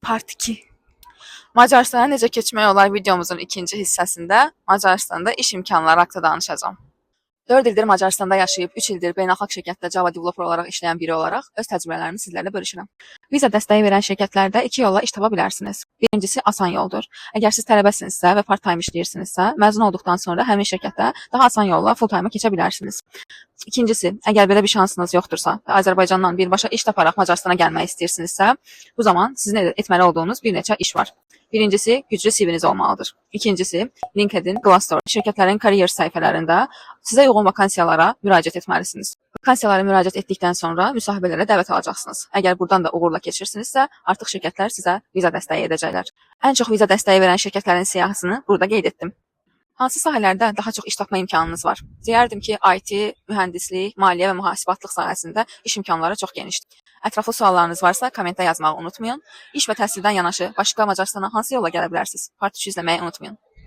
Part 2. Macaristana necə keçmək olar videomuzun ikinci hissəsində Macaristanda iş imkanları haqqında danışacağam. 4 ildir Macaristanda yaşayıb, 3 ildir beynəlxalq şirkətdə Java developer olaraq işləyən biri olaraq öz təcrübələrimi sizlərlə bölüşürəm. Viza dəstəyi verən şirkətlərdə 2 yolla iş tapa bilərsiniz. Birincisi asan yoldur. Əgər siz tələbəsinizsə və part-time işləyirsinizsə, məzun olduqdan sonra həmin şirkətdə daha asan yolla full-time-a keçə bilərsiniz. İkincisi, əgər belə bir şansınız yoxdursa və Azərbaycandan birbaşa iş taparaq Macaristana gəlmək istəyirsinizsə, bu zaman sizin etməli olduğunuz bir neçə iş var. Birincisi, güclü CV-niz olmalıdır. İkincisi, LinkedIn, Glassdoor şirkətlərin kariyer səhifələrində sizə uyğun vakansiyalara müraciət etməlisiniz. Vakansiyalara müraciət etdikdən sonra müsahibələrə dəvət alacaqsınız. Əgər buradan da uğurla keçirsinizsə, artıq şirkətlər sizə viza dəstəyi edəcəklər. Ən çox viza dəstəyi verən şirkətlərin siyahısını burada qeyd etdim. Hansı sahələrdə daha çox iş tapma imkanınız var? Deyərdim ki, IT, mühəndislik, maliyyə və mühasibatlıq sahəsində iş imkanları çox genişdir. Ətraflı suallarınız varsa, kommentdə yazmağı unutmayın. İş və təhsildən yanaşı başqa Macaristana hansı yolla gələ bilərsiniz? Part 3 izləməyi unutmayın.